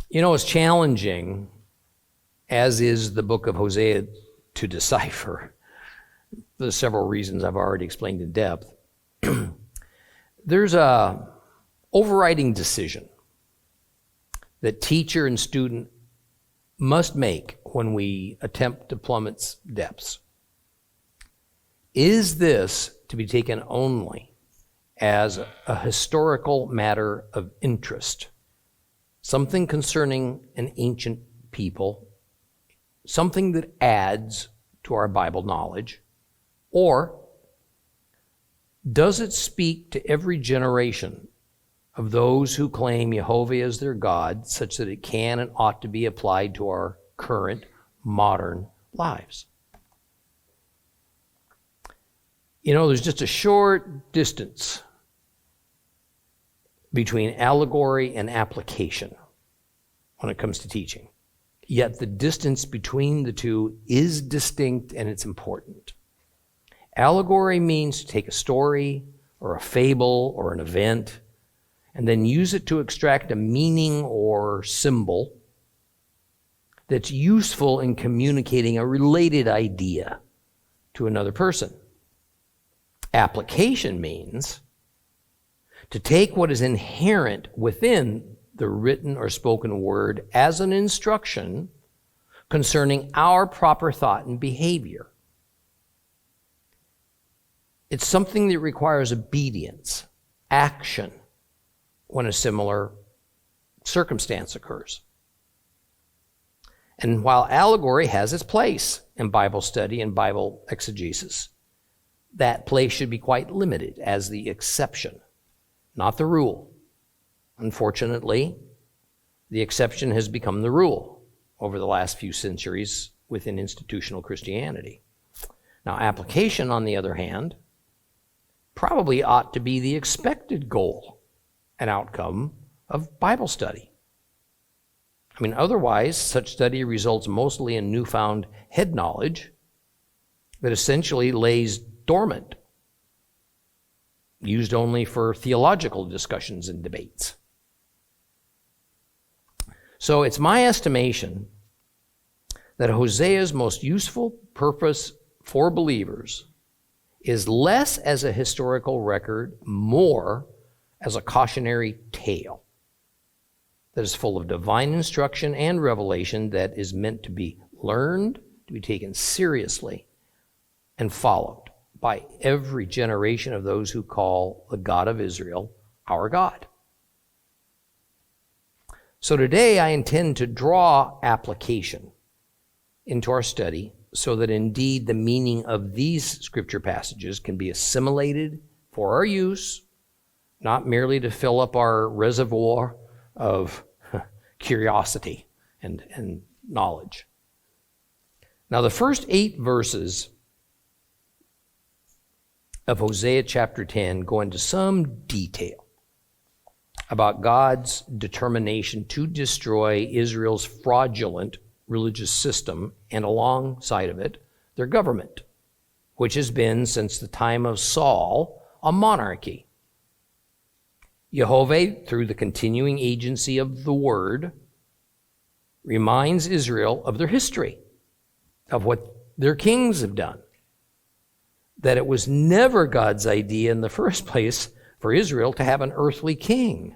It's challenging, as is the book of Hosea, to decipher. The several reasons I've already explained in depth. There's a overriding decision that teacher and student must make when we attempt to plumb its depths. Is this to be taken only as a historical matter of interest, something concerning an ancient people, something that adds to our Bible knowledge, or does it speak to every generation of those who claim Jehovah as their God, such that it can and ought to be applied to our current modern lives? There's just a short distance between allegory and application when it comes to teaching. Yet the distance between the two is distinct and it's important. Allegory means to take a story or a fable or an event and then use it to extract a meaning or symbol that's useful in communicating a related idea to another person. Application means to take what is inherent within the written or spoken word as an instruction concerning our proper thought and behavior. It's something that requires obedience, action, when a similar circumstance occurs. And while allegory has its place in Bible study and Bible exegesis, that place should be quite limited as the exception, not the rule. Unfortunately, the exception has become the rule over the last few centuries within institutional Christianity. Now, application, on the other hand, probably ought to be the expected goal and outcome of Bible study. Otherwise, such study results mostly in newfound head knowledge that essentially lays dormant, used only for theological discussions and debates. So it's my estimation that Hosea's most useful purpose for believers is less as a historical record, more as a cautionary tale that is full of divine instruction and revelation that is meant to be learned, to be taken seriously, and followed by every generation of those who call the God of Israel our God. So today I intend to draw application into our study so that indeed the meaning of these scripture passages can be assimilated for our use, not merely to fill up our reservoir of curiosity and knowledge. Now, the first 8 verses of Hosea chapter 10 go into some detail about God's determination to destroy Israel's fraudulent religious system and alongside of it, their government, which has been, since the time of Saul, a monarchy. Jehovah, through the continuing agency of the Word, reminds Israel of their history, of what their kings have done, that it was never God's idea in the first place for Israel to have an earthly king.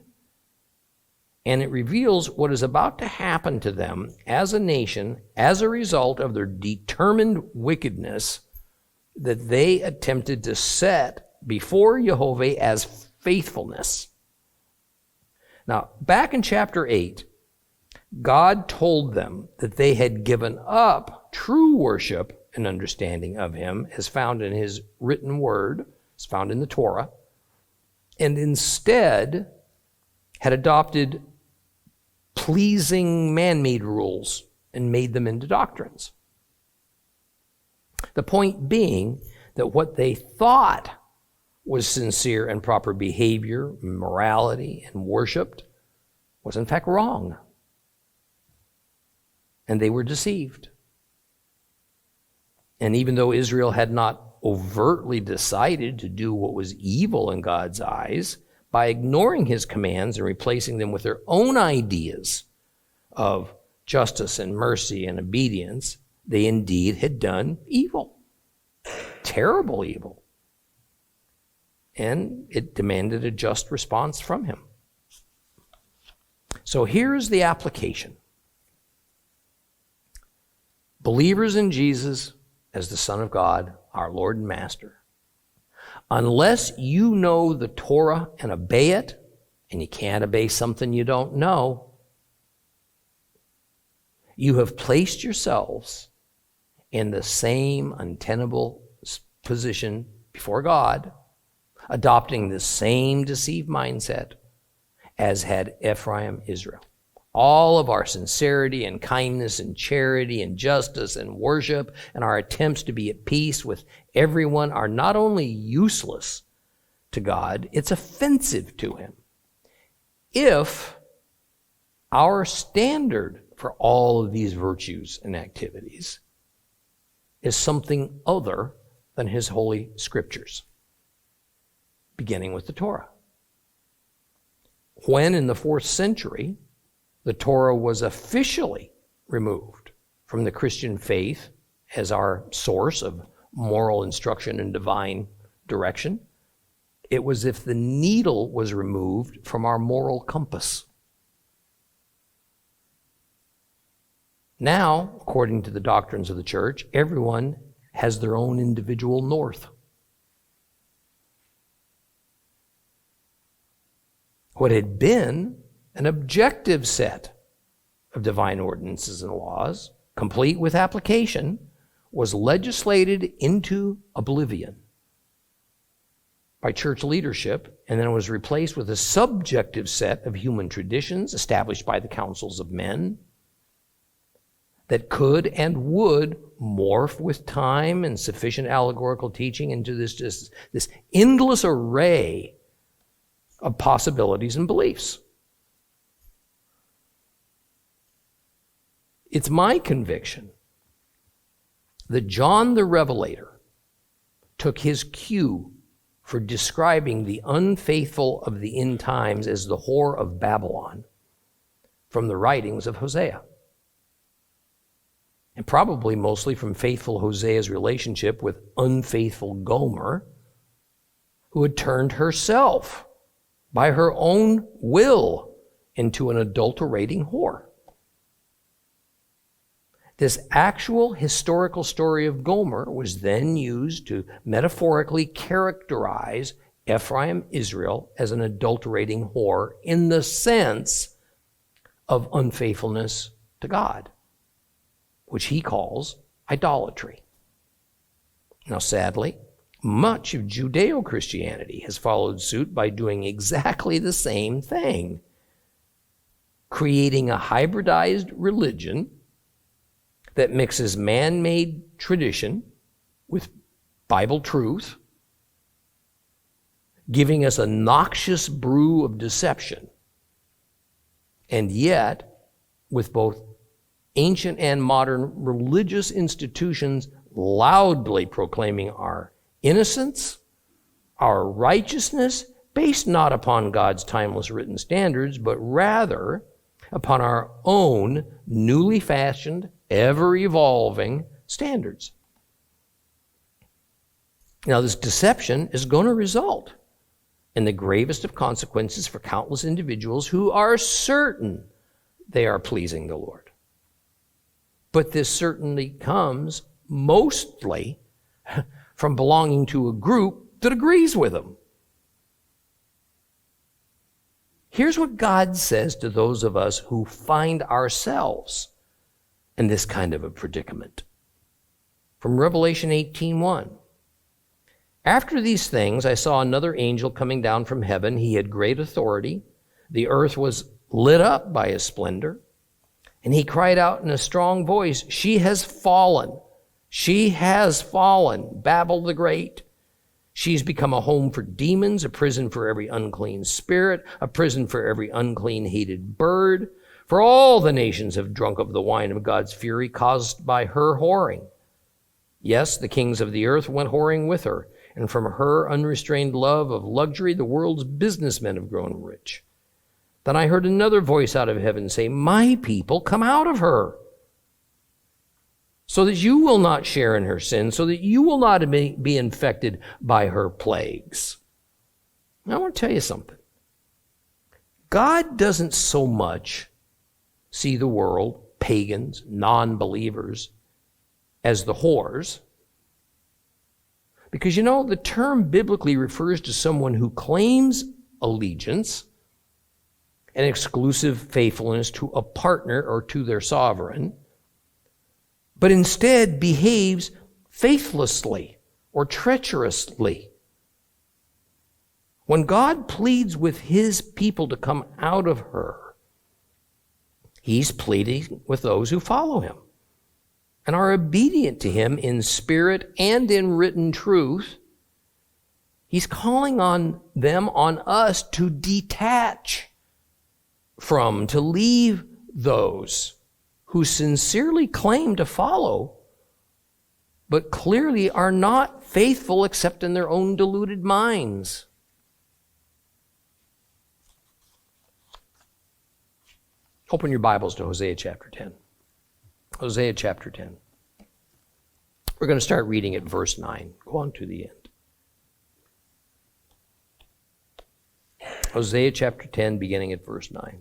And it reveals what is about to happen to them as a nation as a result of their determined wickedness that they attempted to set before Jehovah as faithfulness. Now, back in chapter 8, God told them that they had given up true worship and understanding of Him as found in His written word, as found in the Torah, and instead had adopted pleasing man-made rules and made them into doctrines. The point being that what they thought was sincere and proper behavior, morality, and worship was in fact wrong. And they were deceived. And even though Israel had not overtly decided to do what was evil in God's eyes, by ignoring His commands and replacing them with their own ideas of justice and mercy and obedience, they indeed had done evil, terrible evil. And it demanded a just response from him. So here's the application. Believers in Jesus as the Son of God, our Lord and Master, unless you know the Torah and obey it, and you can't obey something you don't know, you have placed yourselves in the same untenable position before God, adopting the same deceived mindset as had Ephraim, Israel. All of our sincerity and kindness and charity and justice and worship and our attempts to be at peace with everyone are not only useless to God, it's offensive to him. If our standard for all of these virtues and activities is something other than his holy scriptures, beginning with the Torah. When in the 4th century, the Torah was officially removed from the Christian faith as our source of moral instruction and divine direction, it was as if the needle was removed from our moral compass. Now, according to the doctrines of the church, everyone has their own individual north. What had been an objective set of divine ordinances and laws, complete with application, was legislated into oblivion by church leadership, and then was replaced with a subjective set of human traditions established by the councils of men that could and would morph with time and sufficient allegorical teaching into this endless array of possibilities and beliefs. It's my conviction that John the Revelator took his cue for describing the unfaithful of the end times as the whore of Babylon from the writings of Hosea. And probably mostly from faithful Hosea's relationship with unfaithful Gomer, who had turned herself by her own will into an adulterating whore. This actual historical story of Gomer was then used to metaphorically characterize Ephraim, Israel, as an adulterating whore in the sense of unfaithfulness to God, which he calls idolatry. Now, sadly, much of Judeo-Christianity has followed suit by doing exactly the same thing, creating a hybridized religion that mixes man-made tradition with Bible truth, giving us a noxious brew of deception, and yet with both ancient and modern religious institutions loudly proclaiming our innocence, our righteousness, based not upon God's timeless written standards, but rather upon our own newly fashioned, ever-evolving standards. Now, this deception is going to result in the gravest of consequences for countless individuals who are certain they are pleasing the Lord. But this certainly comes mostly from belonging to a group that agrees with them. Here's what God says to those of us who find ourselves in this kind of a predicament. From Revelation 18:1. After these things, I saw another angel coming down from heaven. He had great authority. The earth was lit up by his splendor. And he cried out in a strong voice, "She has fallen. She has fallen, Babel the Great. She's become a home for demons, a prison for every unclean spirit, a prison for every unclean, hated bird. For all the nations have drunk of the wine of God's fury caused by her whoring. Yes, the kings of the earth went whoring with her, and from her unrestrained love of luxury, the world's businessmen have grown rich. Then I heard another voice out of heaven say, "My people, come out of her, so that you will not share in her sins, so that you will not be infected by her plagues." Now, I want to tell you something. God doesn't so much see the world, pagans, non-believers, as the whores. Because, the term biblically refers to someone who claims allegiance and exclusive faithfulness to a partner or to their sovereign, but instead behaves faithlessly or treacherously. When God pleads with his people to come out of her, he's pleading with those who follow him and are obedient to him in spirit and in written truth. He's calling on them, on us, to detach from, to leave those who sincerely claim to follow, but clearly are not faithful except in their own deluded minds. Open your Bibles to Hosea chapter 10. Hosea chapter 10. We're going to start reading at verse 9. Go on to the end. Hosea chapter 10, beginning at verse 9.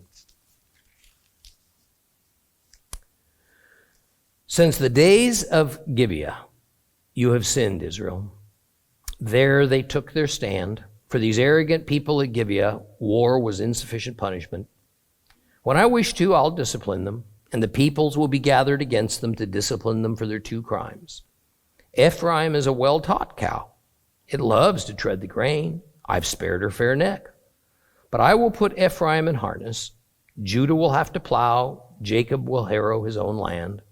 Since the days of Gibeah, you have sinned, Israel. There they took their stand. For these arrogant people at Gibeah, war was insufficient punishment. When I wish to, I'll discipline them, and the peoples will be gathered against them to discipline them for their two crimes. Ephraim is a well-taught cow. It loves to tread the grain. I've spared her fair neck. But I will put Ephraim in harness. Judah will have to plow. Jacob will harrow his own land.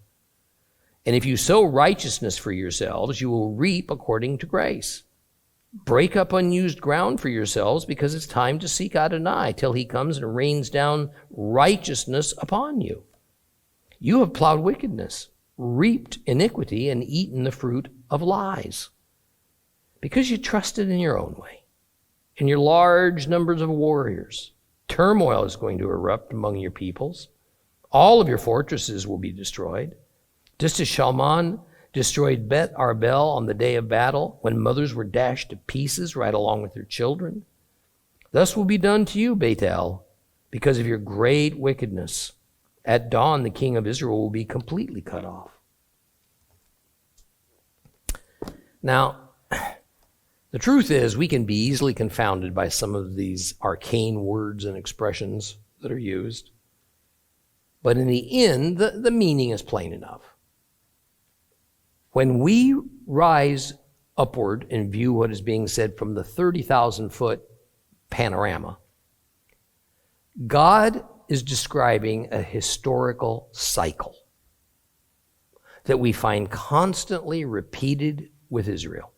And if you sow righteousness for yourselves, you will reap according to grace. Break up unused ground for yourselves, because it's time to seek Adonai till he comes and rains down righteousness upon you. You have plowed wickedness, reaped iniquity, and eaten the fruit of lies, because you trusted in your own way, in your large numbers of warriors. Turmoil is going to erupt among your peoples. All of your fortresses will be destroyed. Just as Shalman destroyed Bet Arbel on the day of battle, when mothers were dashed to pieces right along with their children. Thus will be done to you, Bethel, because of your great wickedness. At dawn, the king of Israel will be completely cut off. Now, the truth is, we can be easily confounded by some of these arcane words and expressions that are used. But in the end, the meaning is plain enough. When we rise upward and view what is being said from the 30,000-foot panorama, God is describing a historical cycle that we find constantly repeated with Israel.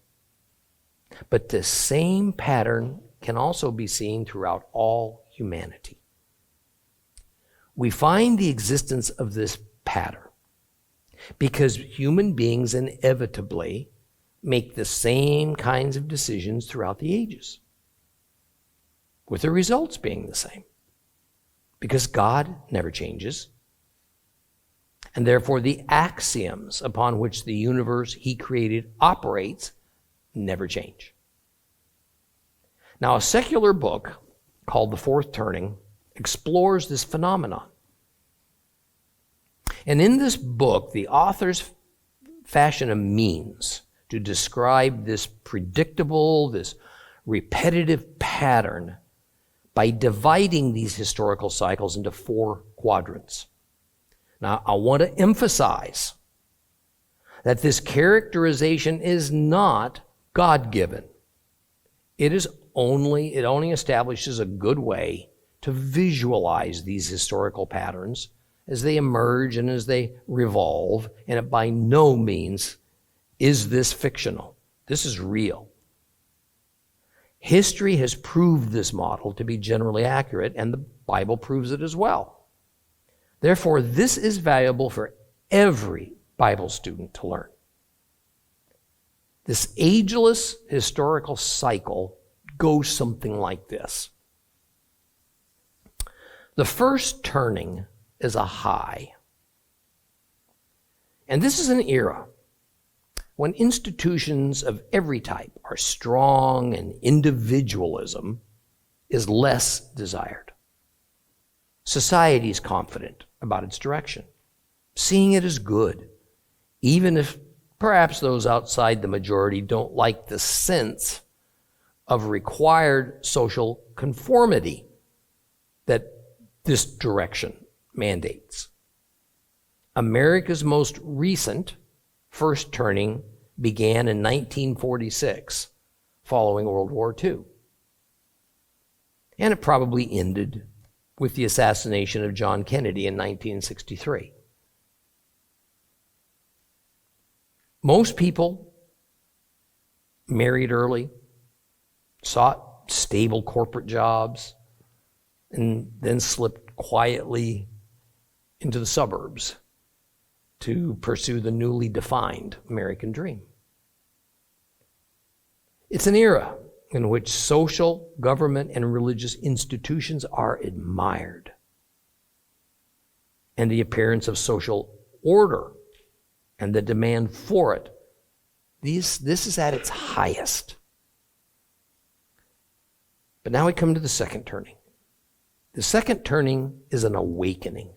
But the same pattern can also be seen throughout all humanity. We find the existence of this pattern because human beings inevitably make the same kinds of decisions throughout the ages, with the results being the same. Because God never changes, and therefore the axioms upon which the universe he created operates never change. Now, a secular book called The Fourth Turning explores this phenomenon. And in this book, the authors fashion a means to describe this predictable, this repetitive pattern by dividing these historical cycles into 4 quadrants. Now, I want to emphasize that this characterization is not God-given. It only establishes a good way to visualize these historical patterns as they emerge and as they revolve, and it by no means is this fictional. This is real. History has proved this model to be generally accurate, and the Bible proves it as well. Therefore, this is valuable for every Bible student to learn. This ageless historical cycle goes something like this. The first turning is a high. And this is an era when institutions of every type are strong and individualism is less desired. Society is confident about its direction, seeing it as good, even if perhaps those outside the majority don't like the sense of required social conformity that this direction mandates. America's most recent first turning began in 1946, following World War II. And it probably ended with the assassination of John Kennedy in 1963. Most people married early, sought stable corporate jobs, and then slipped quietly into the suburbs to pursue the newly defined American dream. It's an era in which social, government, and religious institutions are admired, and the appearance of social order and the demand for it, this is at its highest. But now we come to the second turning. The second turning is an awakening.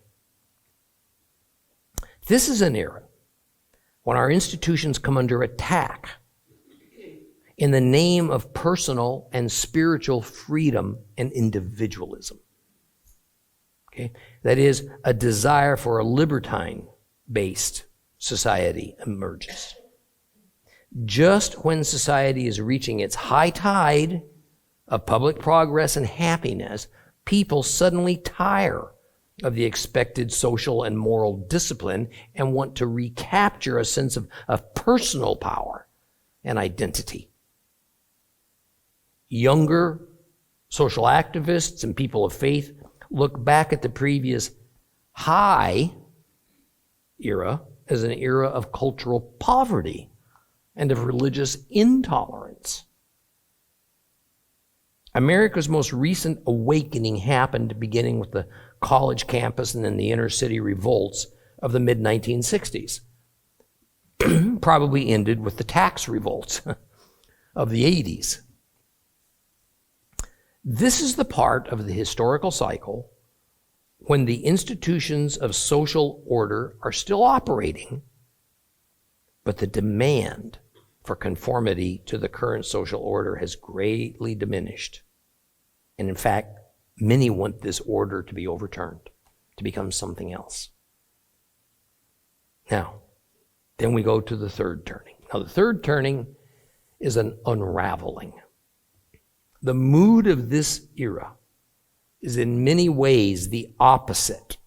This is an era when our institutions come under attack in the name of personal and spiritual freedom and individualism. Okay? That is, a desire for a libertine-based society emerges. Just when society is reaching its high tide of public progress and happiness, people suddenly tire of the expected social and moral discipline and want to recapture a sense of personal power and identity. Younger social activists and people of faith look back at the previous high era as an era of cultural poverty and of religious intolerance. America's most recent awakening happened beginning with the college campus and then the inner city revolts of the mid-1960s. Probably ended with the tax revolts of the 80s. This is the part of the historical cycle when the institutions of social order are still operating, but the demand for conformity to the current social order has greatly diminished. And in fact, many want this order to be overturned, to become something else. Now, then we go to the third turning. Now, the third turning is an unraveling. The mood of this era is in many ways the opposite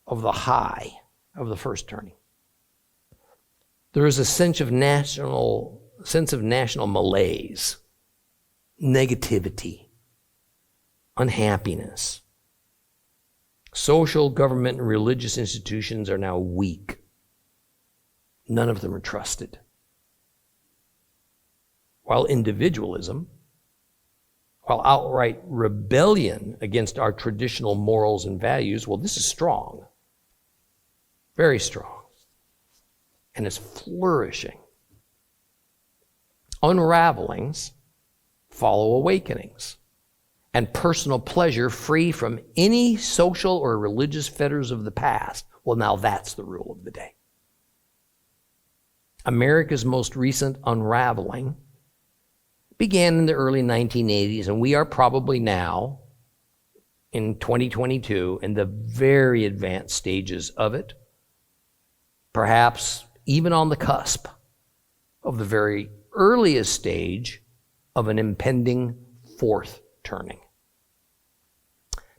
of the high of the first turning. There is a sense of national malaise, negativity, unhappiness. Social, government, and religious institutions are now weak. None of them are trusted. While individualism, while outright rebellion against our traditional morals and values, well, this is strong, very strong, and it's flourishing. Unravelings follow awakenings, and personal pleasure free from any social or religious fetters of the past, well, now that's the rule of the day. America's most recent unraveling began in the early 1980s, and we are probably now, in 2022, in the very advanced stages of it, perhaps even on the cusp of the very earliest stage of an impending fourth turning.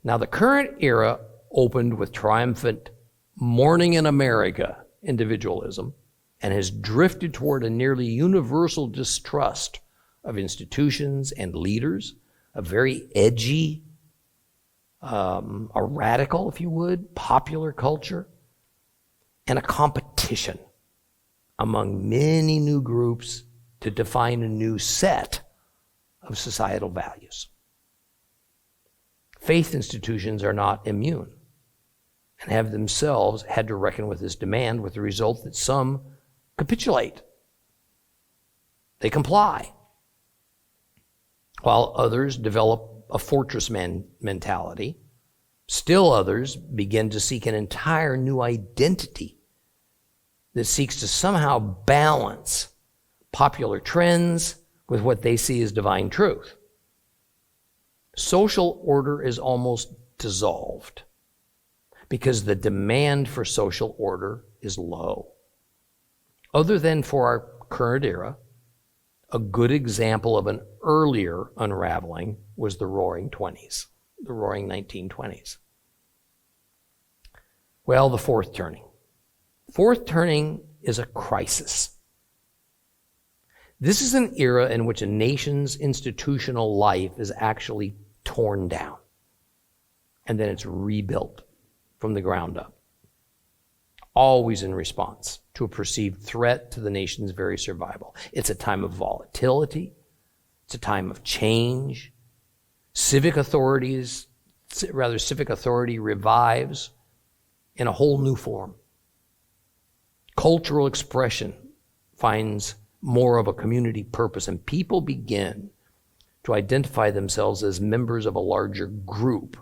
Now, the current era opened with triumphant morning in America individualism and has drifted toward a nearly universal distrust of institutions and leaders, a very edgy, a radical, if you would, popular culture, and a competition among many new groups to define a new set of societal values. faith institutions are not immune and have themselves had to reckon with this demand, with the result that some capitulate. They comply, while others develop a fortress mentality. Still others begin to seek an entire new identity that seeks to somehow balance popular trends with what they see as divine truth. Social order is almost dissolved because the demand for social order is low. Other than for our current era, a good example of an earlier unraveling was the Roaring 20s, the Roaring 1920s. Well, the fourth turning. Fourth turning is a crisis. This is an era in which a nation's institutional life is actually torn down, and then it's rebuilt from the ground up, always in response to a perceived threat to the nation's very survival. It's a time of volatility. It's a time of change. Civic authority revives in a whole new form. Cultural expression finds more of a community purpose, and people begin to identify themselves as members of a larger group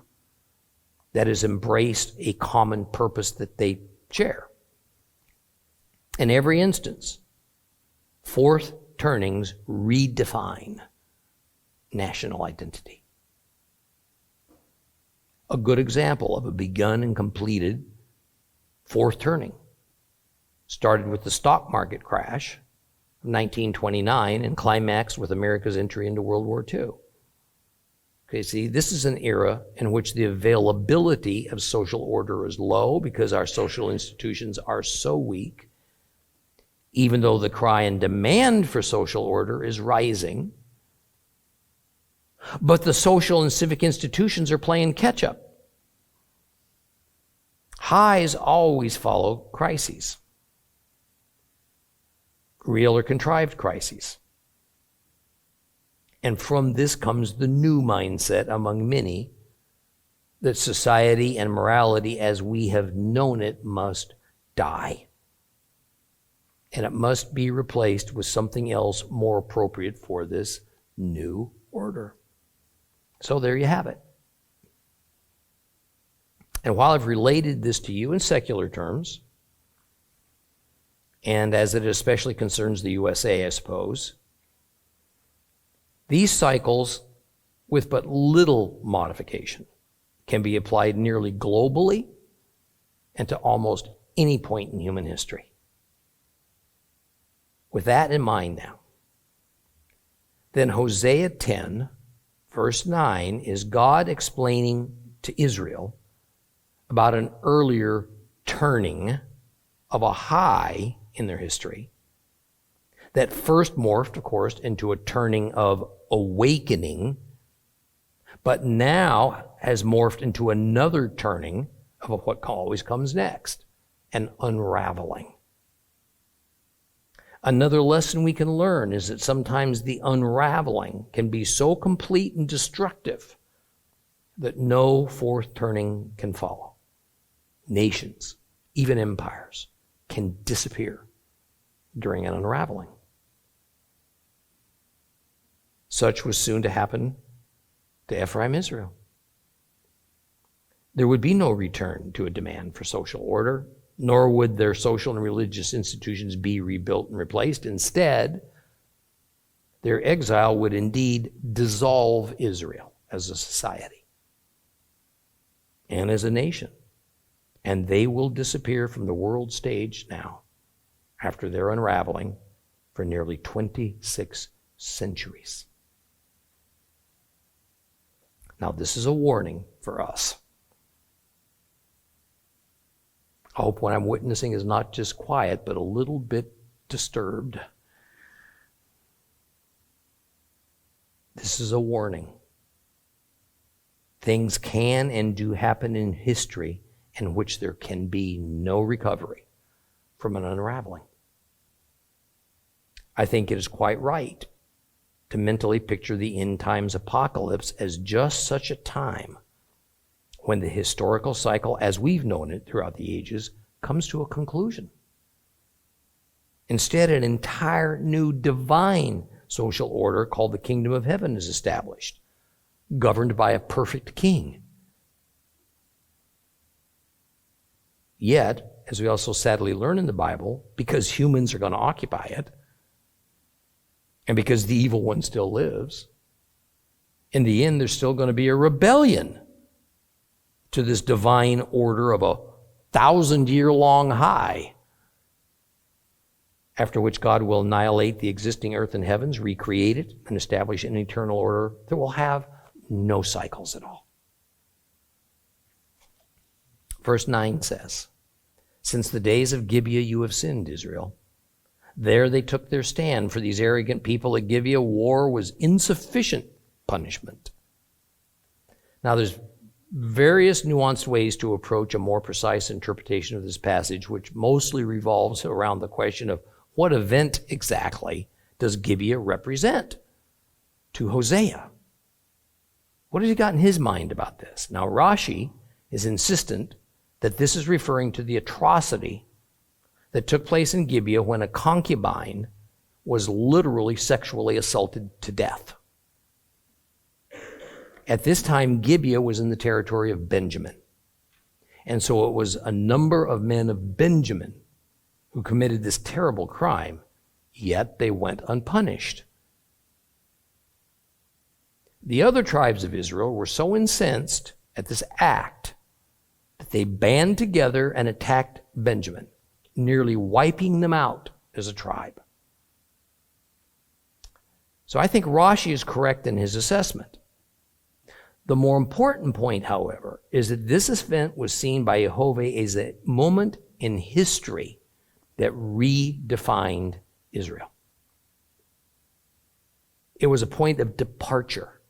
that has embraced a common purpose that they share. In every instance, fourth turnings redefine national identity. A good example of a begun and completed fourth turning started with the stock market crash of 1929 and climaxed with America's entry into World War II. Okay, see, this is an era in which the availability of social order is low because our social institutions are so weak, even though the cry and demand for social order is rising. But the social and civic institutions are playing catch up. Highs always follow crises, real or contrived crises. And from this comes the new mindset among many that society and morality as we have known it must die. And it must be replaced with something else more appropriate for this new order. So there you have it. And while I've related this to you in secular terms, and as it especially concerns the USA, I suppose, these cycles, with but little modification, can be applied nearly globally and to almost any point in human history. With that in mind now, then Hosea 10, verse 9, is God explaining to Israel about an earlier turning of a high in their history that first morphed, of course, into a turning of awakening, but now has morphed into another turning of what always comes next, an unraveling. Another lesson we can learn is that sometimes the unraveling can be so complete and destructive that no fourth turning can follow. Nations, even empires, can disappear during an unraveling. Such was soon to happen to Ephraim Israel. There would be no return to a demand for social order, nor would their social and religious institutions be rebuilt and replaced. Instead, their exile would indeed dissolve Israel as a society and as a nation. And they will disappear from the world stage now after their unraveling for nearly 26 centuries. Now, this is a warning for us. I hope what I'm witnessing is not just quiet, but a little bit disturbed. This is a warning. Things can and do happen in history in which there can be no recovery from an unraveling. I think it is quite right to mentally picture the end times apocalypse as just such a time when the historical cycle, as we've known it throughout the ages, comes to a conclusion. Instead, an entire new divine social order called the kingdom of heaven is established, governed by a perfect king. Yet, as we also sadly learn in the Bible, because humans are going to occupy it, and because the evil one still lives, in the end there's still going to be a rebellion to this divine order of a 1,000-year-long high, after which God will annihilate the existing earth and heavens, recreate it, and establish an eternal order that will have no cycles at all. Verse 9 says, "Since the days of Gibeah you have sinned, Israel. There they took their stand. For these arrogant people at Gibeah, war was insufficient punishment." Now there's various nuanced ways to approach a more precise interpretation of this passage, which mostly revolves around the question of what event exactly does Gibeah represent to Hosea? What has he got in his mind about this? Now Rashi is insistent that this is referring to the atrocity that took place in Gibeah when a concubine was literally sexually assaulted to death. At this time, Gibeah was in the territory of Benjamin. And so it was a number of men of Benjamin who committed this terrible crime, yet they went unpunished. The other tribes of Israel were so incensed at this act that they band together and attacked Benjamin, nearly wiping them out as a tribe. So I think Rashi is correct in his assessment. The more important point, however, is that this event was seen by Yehovah as a moment in history that redefined Israel. It was a point of departure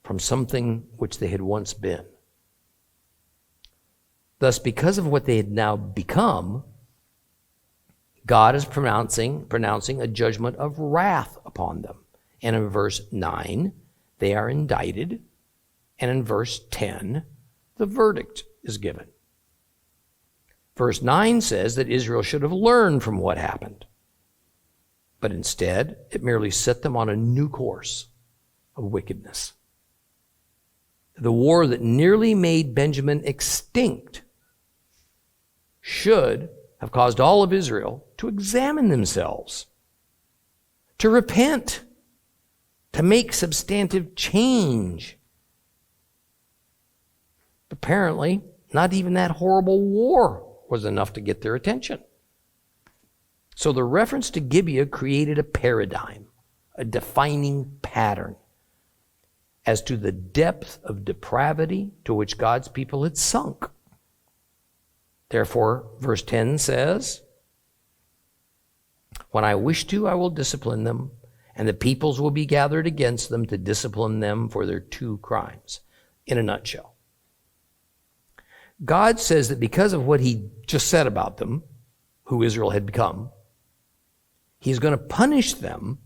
from something which they had once been. Thus, because of what they had now become, God is pronouncing a judgment of wrath upon them. And in verse 9, they are indicted. And in verse 10, the verdict is given. Verse 9 says that Israel should have learned from what happened. But instead, it merely set them on a new course of wickedness. The war that nearly made Benjamin extinct should have caused all of Israel to examine themselves, to repent, to make substantive change. Apparently, not even that horrible war was enough to get their attention. So the reference to Gibeah created a paradigm, a defining pattern as to the depth of depravity to which God's people had sunk. Therefore, verse 10 says, "When I wish to, I will discipline them, and the peoples will be gathered against them to discipline them for their two crimes." In a nutshell, God says that because of what he just said about them, who Israel had become, he's going to punish them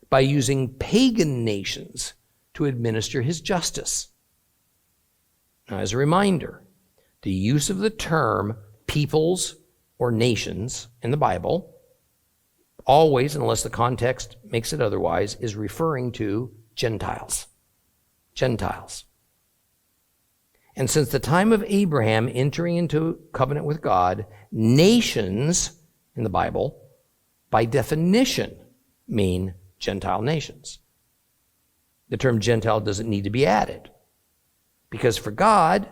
by using pagan nations to administer his justice. Now, as a reminder, the use of the term peoples or nations in the Bible, always, unless the context makes it otherwise, is referring to Gentiles. Gentiles. And since the time of Abraham entering into covenant with God, nations in the Bible, by definition, mean Gentile nations. The term Gentile doesn't need to be added, because for God,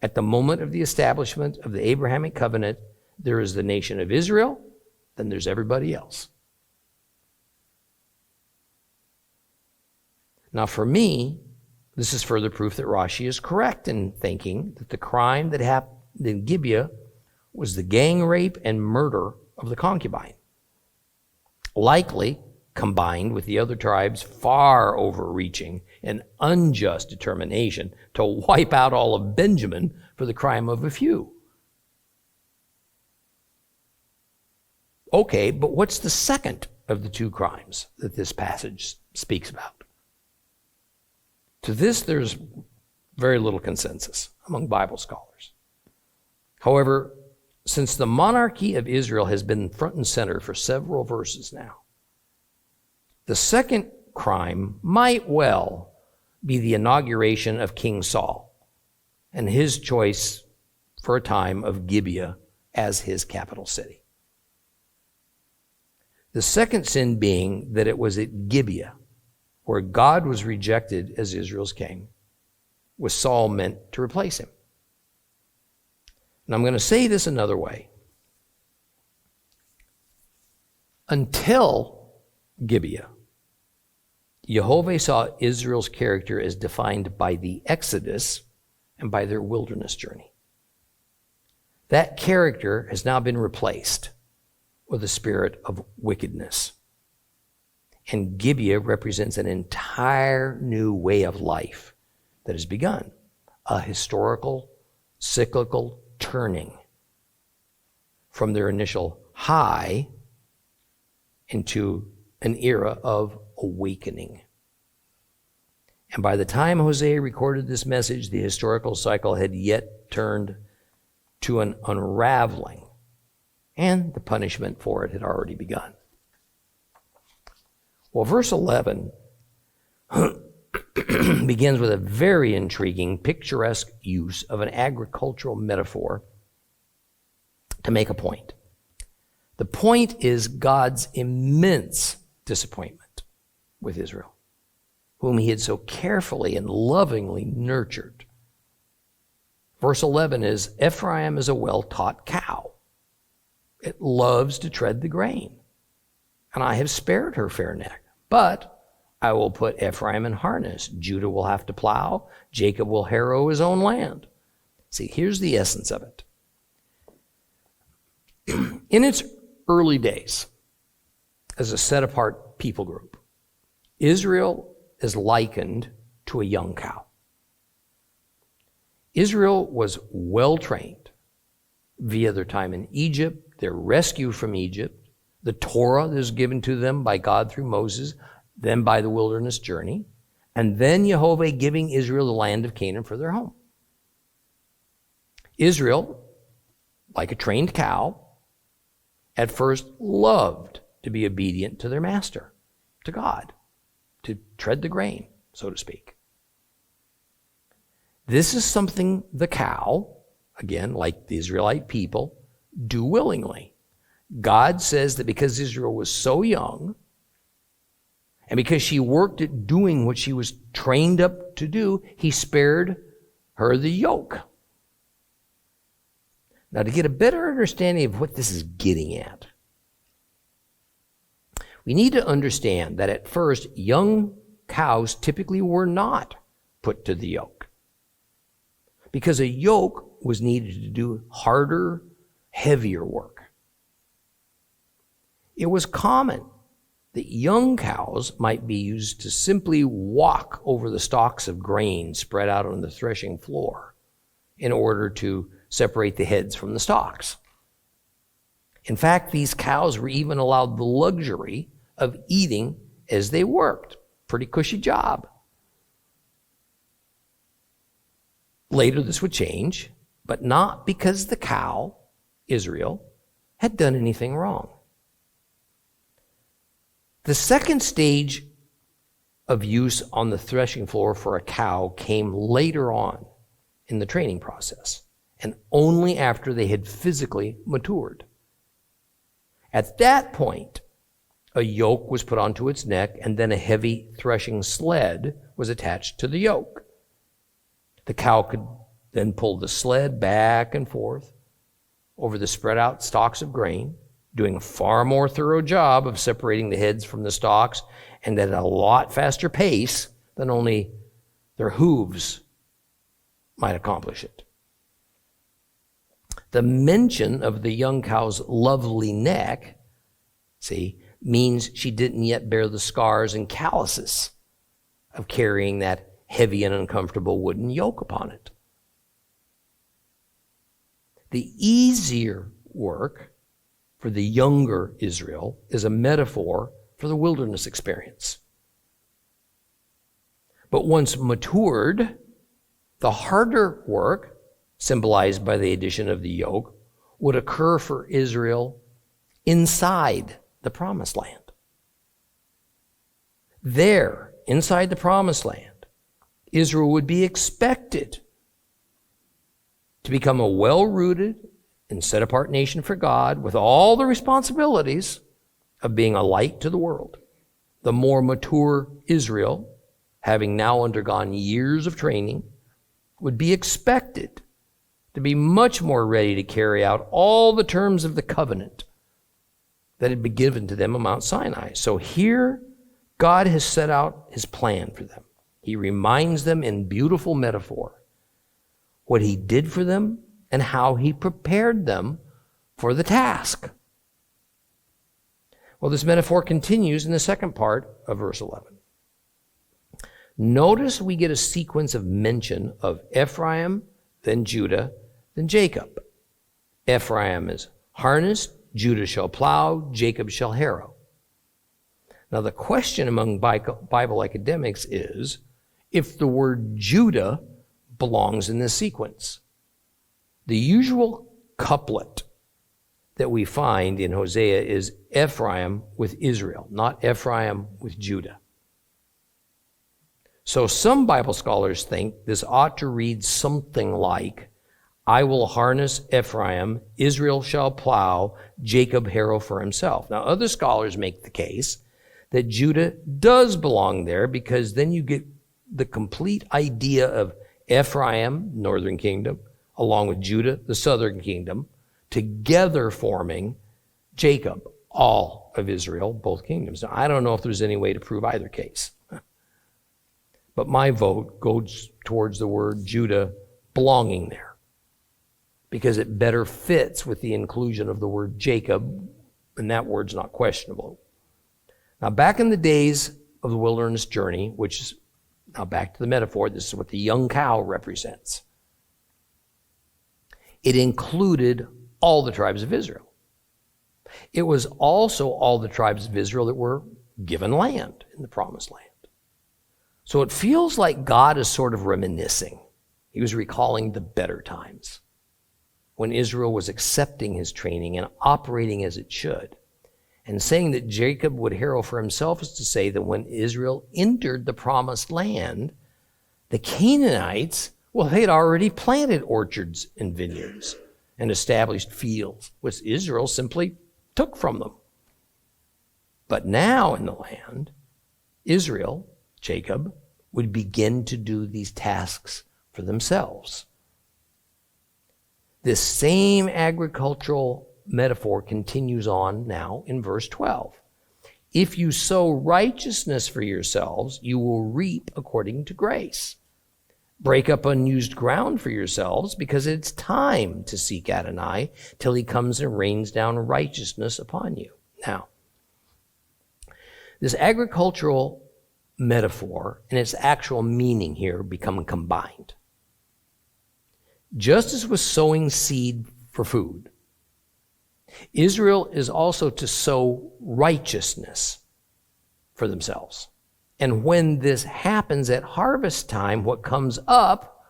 at the moment of the establishment of the Abrahamic covenant, there is the nation of Israel, then there's everybody else. Now for me, this is further proof that Rashi is correct in thinking that the crime that happened in Gibeah was the gang rape and murder of the concubine, likely combined with the other tribes' far overreaching and unjust determination to wipe out all of Benjamin for the crime of a few. Okay, but what's the second of the two crimes that this passage speaks about? To this, there's Very little consensus among Bible scholars. However, since the monarchy of Israel has been front and center for several verses now, the second crime might well be the inauguration of King Saul and his choice for a time of Gibeah as his capital city. The second sin being that it was at Gibeah, where God was rejected as Israel's king, was Saul meant to replace him. And I'm going to say this another way. Until Gibeah, Jehovah saw Israel's character as defined by the Exodus and by their wilderness journey. That character has now been replaced with a spirit of wickedness. And Gibeah represents an entire new way of life that has begun, a historical, cyclical turning from their initial high into an era of awakening. And by the time Hosea recorded this message, the historical cycle had yet turned to an unraveling, and the punishment for it had already begun. Well, verse 11 begins with a very intriguing, picturesque use of an agricultural metaphor to make a point. The point is God's immense disappointment with Israel, whom he had so carefully and lovingly nurtured. Verse 11 is, Ephraim is a well-taught cow. It loves to tread the grain, and I have spared her fair neck. But I will put Ephraim in harness. Judah will have to plow. Jacob will harrow his own land. See, here's the essence of it. In its early days, as a set-apart people group, Israel is likened to a young cow. Israel was well-trained via their time in Egypt, their rescue from Egypt, the Torah that was given to them by God through Moses, then by the wilderness journey, and then Jehovah giving Israel the land of Canaan for their home. Israel, like a trained cow, at first loved to be obedient to their master, to God, to tread the grain, so to speak. This is something the cow, again, like the Israelite people, do willingly. God says that because Israel was so young, and because she worked at doing what she was trained up to do, he spared her the yoke. Now, to get a better understanding of what this is getting at, we need to understand that at first, young cows typically were not put to the yoke, because a yoke was needed to do harder, heavier work. It was common that young cows might be used to simply walk over the stalks of grain spread out on the threshing floor in order to separate the heads from the stalks. In fact, these cows were even allowed the luxury of eating as they worked. Pretty cushy job. Later, this would change, but not because the cow, Israel, had done anything wrong. The second stage of use on the threshing floor for a cow came later on in the training process, and only after they had physically matured. At that point, a yoke was put onto its neck, and then a heavy threshing sled was attached to the yoke. The cow could then pull the sled back and forth over the spread out stalks of grain, doing a far more thorough job of separating the heads from the stalks, and at a lot faster pace than only their hooves might accomplish it. The mention of the young cow's lovely neck, means she didn't yet bear the scars and calluses of carrying that heavy and uncomfortable wooden yoke upon it. The easier work for the younger Israel is a metaphor for the wilderness experience. But once matured, The harder work, symbolized by the addition of the yoke, would occur for Israel inside the promised land. There, inside the promised land, Israel would be expected to become a well-rooted and set-apart nation for God with all the responsibilities of being a light to the world. The more mature Israel, having now undergone years of training, would be expected to be much more ready to carry out all the terms of the covenant that had been given to them on Mount Sinai. So here, God has set out his plan for them. He reminds them in beautiful metaphor what he did for them and how he prepared them for the task. Well, this metaphor continues in the second part of verse 11. Notice we get a sequence of mention of Ephraim, then Judah, then Jacob. Ephraim is harnessed, Judah shall plow, Jacob shall harrow. Now the question among Bible academics is if the word Judah belongs in this sequence. The usual couplet that we find in Hosea is Ephraim with Israel, not Ephraim with Judah. So some Bible scholars think this ought to read something like, I will harness Ephraim, Israel shall plow, Jacob harrow for himself. Now other scholars make the case that Judah does belong there because then you get the complete idea of Ephraim, northern kingdom, along with Judah, the southern kingdom, together forming Jacob, all of Israel, both kingdoms. Now, I don't know if there's any way to prove either case. But my vote goes towards the word Judah belonging there because it better fits with the inclusion of the word Jacob, and that word's not questionable. Now, back in the days of the wilderness journey, which is now back to the metaphor, this is what the young cow represents. It included all the tribes of Israel. It was also all the tribes of Israel that were given land in the promised land. So it feels like God is sort of reminiscing. He was recalling the better times when Israel was accepting his training and operating as it should. And saying that Jacob would harrow for himself is to say that when Israel entered the promised land, the Canaanites, well, they had already planted orchards and vineyards and established fields, which Israel simply took from them. But now in the land, Israel, Jacob, would begin to do these tasks for themselves. This same agricultural metaphor continues on now in verse 12. If you sow righteousness for yourselves, you will reap according to grace. Break up unused ground for yourselves, because it's time to seek Adonai till he comes and rains down righteousness upon you. Now, this agricultural metaphor and its actual meaning here become combined. Just as with sowing seed for food, Israel is also to sow righteousness for themselves. And when this happens at harvest time, what comes up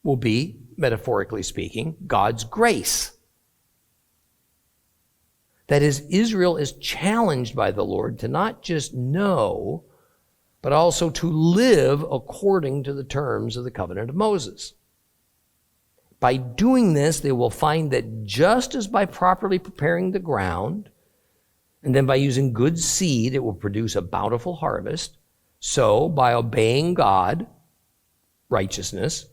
will be, metaphorically speaking, God's grace. That is, Israel is challenged by the Lord to not just know, but also to live according to the terms of the covenant of Moses. By doing this, they will find that just as by properly preparing the ground, and then by using good seed, it will produce a bountiful harvest, so by obeying God, righteousness,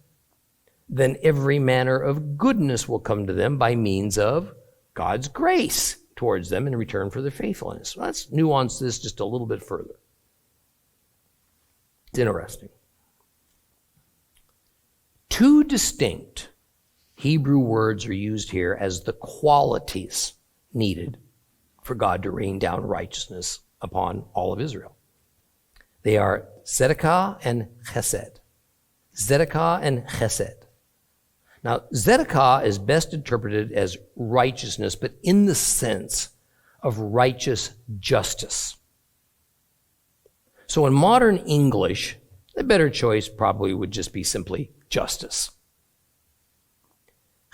then every manner of goodness will come to them by means of God's grace towards them in return for their faithfulness. So let's nuance this just a little bit further. It's interesting. Two distinct Hebrew words are used here as the qualities needed for God to rain down righteousness upon all of Israel. They are tzedakah and chesed. Tzedakah and chesed. Now, tzedakah is best interpreted as righteousness, but in the sense of righteous justice. So in modern English, the better choice probably would just be simply justice.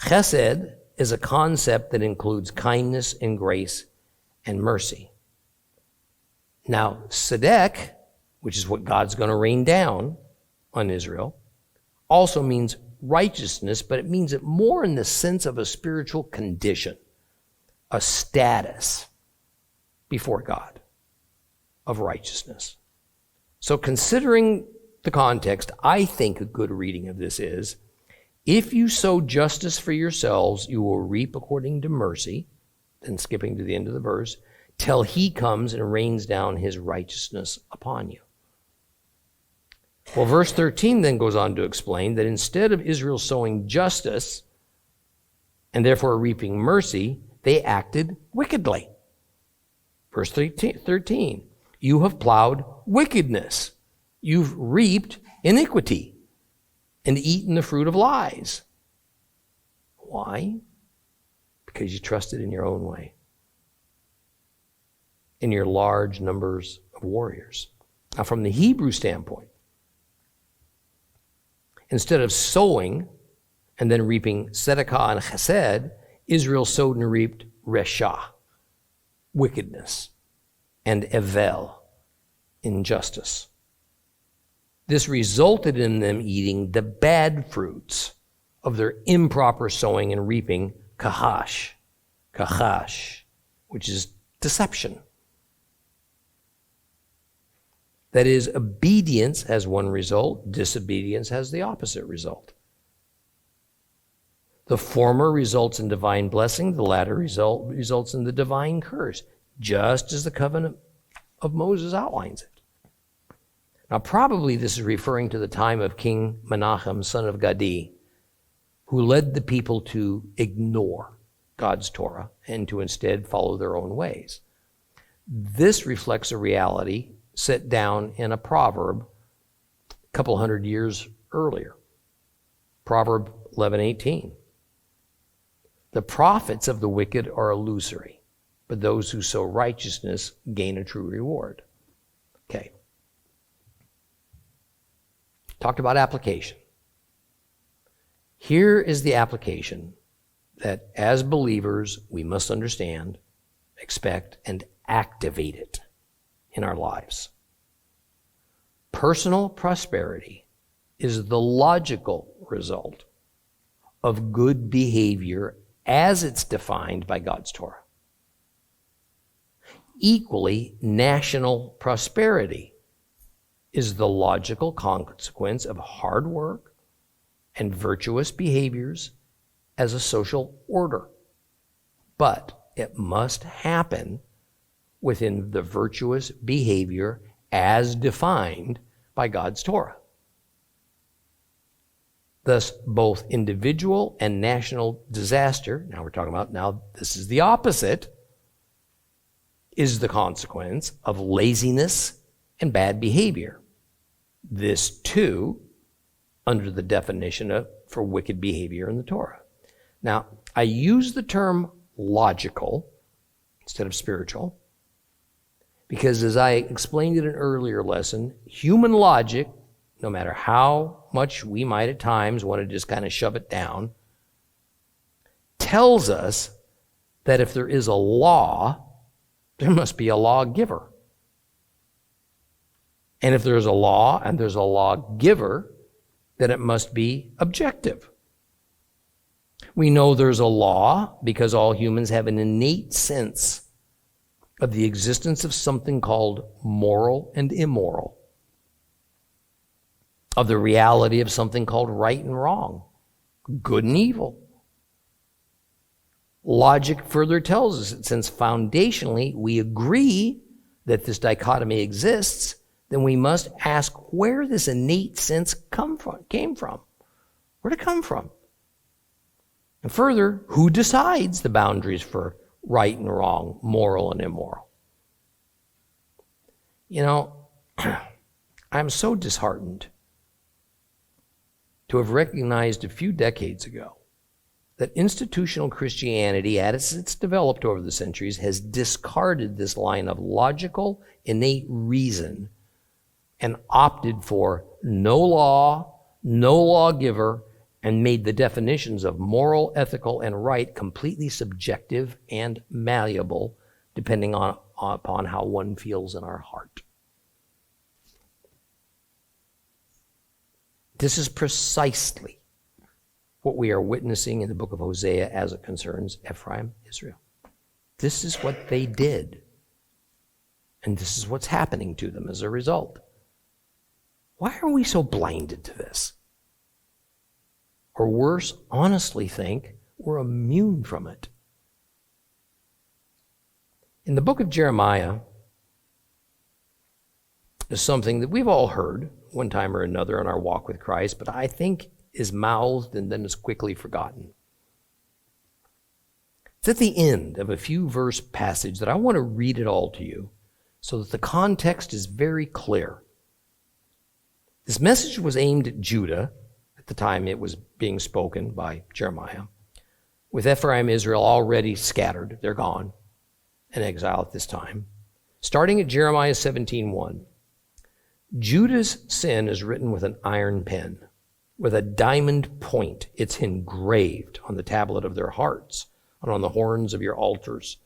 Chesed is a concept that includes kindness and grace and mercy. Now, tzedek, which is what God's going to rain down on Israel, also means righteousness, but it means it more in the sense of a spiritual condition, a status before God of righteousness. So considering the context, I think a good reading of this is, if you sow justice for yourselves, you will reap according to mercy, then skipping to the end of the verse, till he comes and rains down his righteousness upon you. Well, verse 13 then goes on to explain that instead of Israel sowing justice and therefore reaping mercy, they acted wickedly. Verse 13, you have plowed wickedness. You've reaped iniquity and eaten the fruit of lies. Why? Because you trusted in your own way, in your large numbers of warriors. Now, from the Hebrew standpoint, instead of sowing and then reaping tzedakah and chesed, Israel sowed and reaped resha, wickedness, and evel, injustice. This resulted in them eating the bad fruits of their improper sowing and reaping kahash, which is deception. That is, obedience has one result, disobedience has the opposite result. The former results in divine blessing, the latter results in the divine curse, just as the covenant of Moses outlines it. Now, probably this is referring to the time of King Menachem, son of Gadi, who led the people to ignore God's Torah and to instead follow their own ways. This reflects a reality set down in a proverb a couple hundred years earlier. Proverb 11:18. The profits of the wicked are illusory, but those who sow righteousness gain a true reward. Okay. Talked about application. Here is the application that as believers we must understand, expect, and activate it in our lives. Personal prosperity is the logical result of good behavior as it's defined by God's Torah. Equally, national prosperity is the logical consequence of hard work and virtuous behaviors as a social order. But it must happen within the virtuous behavior as defined by God's Torah. Thus, both individual and national disaster, now we're talking about, now this is the opposite, is the consequence of laziness and bad behavior. This too, under the definition for wicked behavior in the Torah. Now, I use the term logical instead of spiritual because, as I explained in an earlier lesson, human logic, no matter how much we might at times want to just kind of shove it down, tells us that if there is a law, there must be a lawgiver. And if there's a law and there's a lawgiver, then it must be objective. We know there's a law because all humans have an innate sense of the existence of something called moral and immoral, of the reality of something called right and wrong, good and evil. Logic further tells us that since foundationally we agree that this dichotomy exists, then we must ask where this innate sense came from. Where'd it come from? And further, who decides the boundaries for right and wrong, moral and immoral? You know, I'm so disheartened to have recognized a few decades ago that institutional Christianity, as it's developed over the centuries, has discarded this line of logical, innate reason and opted for no law, no lawgiver, and made the definitions of moral, ethical, and right completely subjective and malleable, depending upon how one feels in our heart. This is precisely what we are witnessing in the book of Hosea as it concerns Ephraim, Israel. This is what they did. And this is what's happening to them as a result. Why are we so blinded to this? Or worse, honestly think we're immune from it. In the book of Jeremiah is something that we've all heard one time or another in our walk with Christ, but I think is mouthed and then is quickly forgotten. It's at the end of a few verse passage that I want to read it all to you so that the context is very clear. This message was aimed at Judah at the time it was being spoken by Jeremiah, with Ephraim, Israel already scattered. They're gone in exile at this time. Starting at Jeremiah 17:1. Judah's sin is written with an iron pen, with a diamond point. It's engraved on the tablet of their hearts and on the horns of your altars.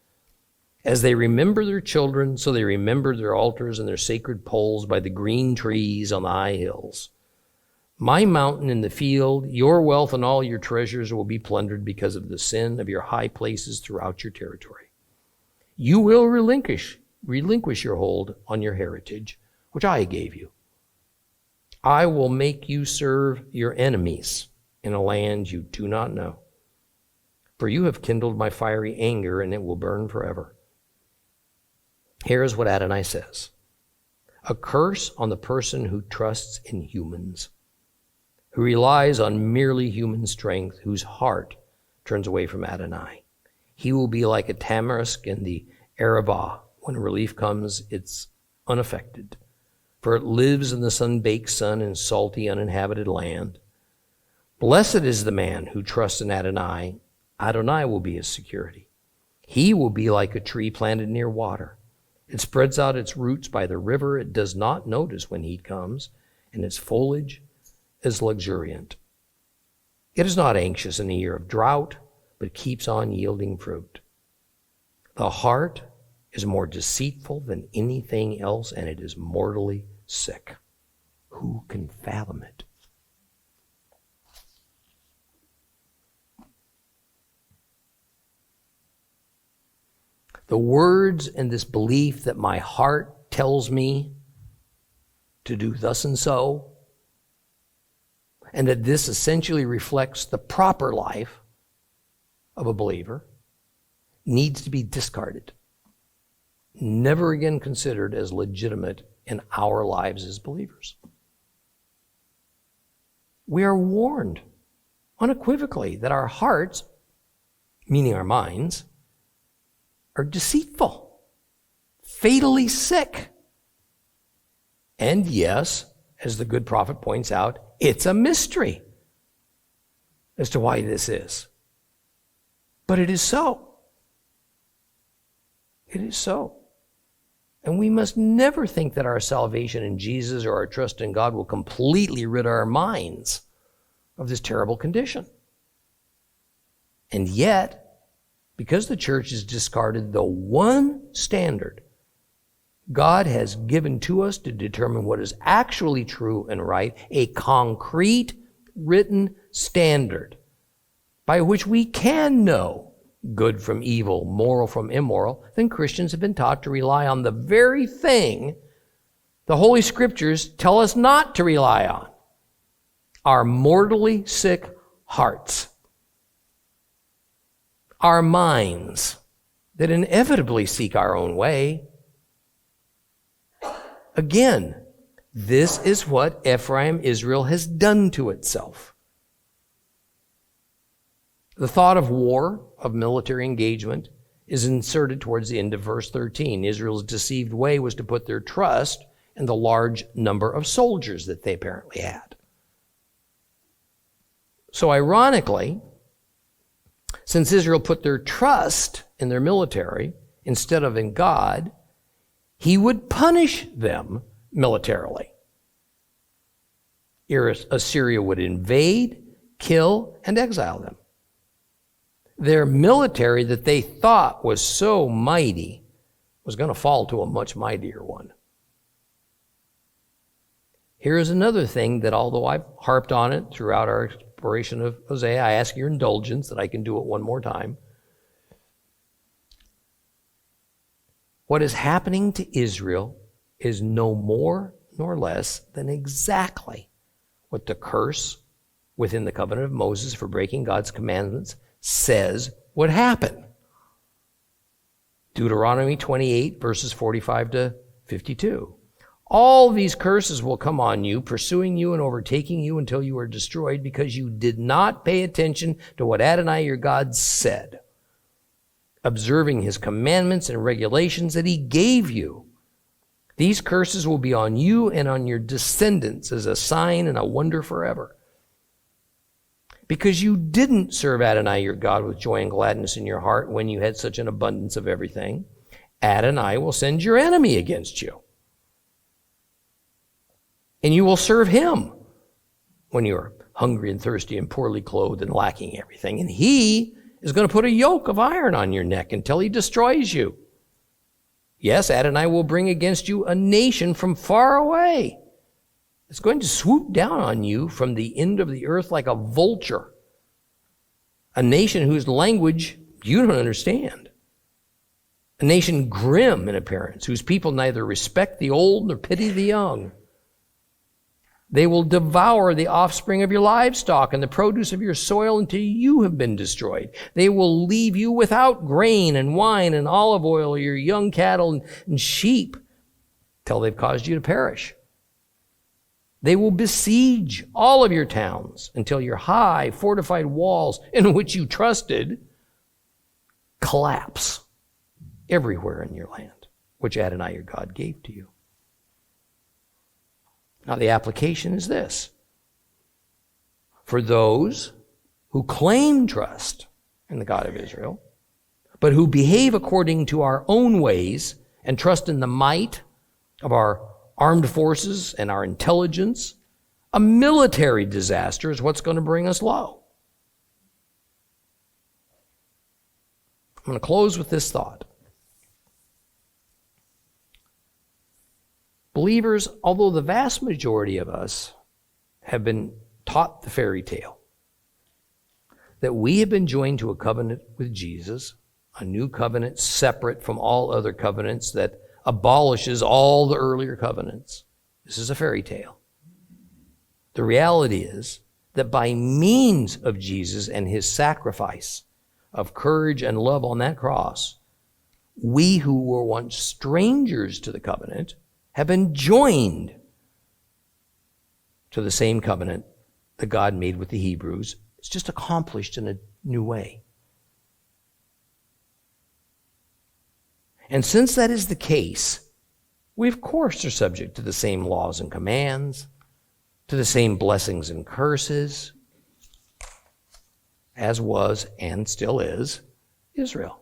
As they remember their children, so they remember their altars and their sacred poles by the green trees on the high hills. My mountain in the field, your wealth and all your treasures will be plundered because of the sin of your high places throughout your territory. You will relinquish your hold on your heritage, which I gave you. I will make you serve your enemies in a land you do not know. For you have kindled my fiery anger, and it will burn forever. Here is what Adonai says. A curse on the person who trusts in humans, who relies on merely human strength, whose heart turns away from Adonai. He will be like a tamarisk in the Arabah. When relief comes, it's unaffected, for it lives in the sun-baked sun in salty, uninhabited land. Blessed is the man who trusts in Adonai. Adonai will be his security. He will be like a tree planted near water. It spreads out its roots by the river. It does not notice when heat comes, and its foliage is luxuriant. It is not anxious in a year of drought, but keeps on yielding fruit. The heart is more deceitful than anything else, and it is mortally sick. Who can fathom it? The words and this belief that my heart tells me to do thus and so, and that this essentially reflects the proper life of a believer, needs to be discarded. Never again considered as legitimate in our lives as believers. We are warned unequivocally that our hearts, meaning our minds, are deceitful, fatally sick. And yes, as the good prophet points out, it's a mystery as to why this is. But it is so. It is so. And we must never think that our salvation in Jesus or our trust in God will completely rid our minds of this terrible condition. And yet, because the church has discarded the one standard God has given to us to determine what is actually true and right, a concrete written standard by which we can know good from evil, moral from immoral, then Christians have been taught to rely on the very thing the Holy Scriptures tell us not to rely on: our mortally sick hearts. Our minds that inevitably seek our own way. Again, this is what Ephraim, Israel, has done to itself. The thought of war, of military engagement, is inserted towards the end of verse 13. Israel's deceived way was to put their trust in the large number of soldiers that they apparently had. So ironically, since Israel put their trust in their military instead of in God, he would punish them militarily. Assyria would invade, kill, and exile them. Their military that they thought was so mighty was going to fall to a much mightier one. Here is another thing that, although I've harped on it throughout our exploration of Hosea, I ask your indulgence that I can do it one more time. What is happening to Israel is no more nor less than exactly what the curse within the covenant of Moses for breaking God's commandments says would happen. Deuteronomy 28, verses 45 to 52. All these curses will come on you, pursuing you and overtaking you until you are destroyed, because you did not pay attention to what Adonai your God said, observing his commandments and regulations that he gave you. These curses will be on you and on your descendants as a sign and a wonder forever. Because you didn't serve Adonai your God with joy and gladness in your heart when you had such an abundance of everything, Adonai will send your enemy against you. And you will serve him when you're hungry and thirsty and poorly clothed and lacking everything. And he is going to put a yoke of iron on your neck until he destroys you. Yes, Adonai will bring against you a nation from far away. It's going to swoop down on you from the end of the earth like a vulture. A nation whose language you don't understand. A nation grim in appearance, whose people neither respect the old nor pity the young. They will devour the offspring of your livestock and the produce of your soil until you have been destroyed. They will leave you without grain and wine and olive oil, your young cattle and sheep, till they've caused you to perish. They will besiege all of your towns until your high fortified walls in which you trusted collapse everywhere in your land, which Adonai your God gave to you. Now the application is this. For those who claim trust in the God of Israel, but who behave according to our own ways and trust in the might of our armed forces and our intelligence, a military disaster is what's going to bring us low. I'm going to close with this thought. Believers, although the vast majority of us have been taught the fairy tale, that we have been joined to a covenant with Jesus, a new covenant separate from all other covenants that abolishes all the earlier covenants. This is a fairy tale. The reality is that by means of Jesus and his sacrifice of courage and love on that cross, we who were once strangers to the covenant have been joined to the same covenant that God made with the Hebrews. It's just accomplished in a new way. And since that is the case, we of course are subject to the same laws and commands, to the same blessings and curses, as was and still is Israel.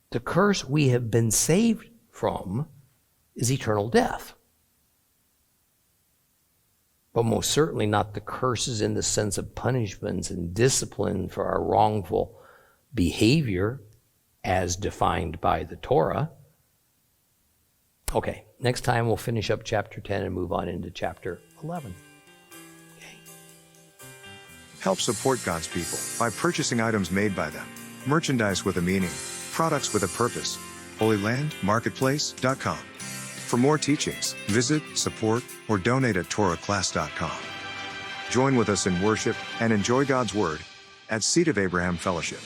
The curse we have been saved from is eternal death. But most certainly not the curses in the sense of punishments and discipline for our wrongful behavior as defined by the Torah. Okay, next time we'll finish up chapter 10 and move on into chapter 11. Okay. Help support God's people by purchasing items made by them, merchandise with a meaning, products with a purpose. HolyLandMarketplace.com. For more teachings, visit, support, or donate at TorahClass.com. Join with us in worship and enjoy God's Word at Seed of Abraham Fellowship.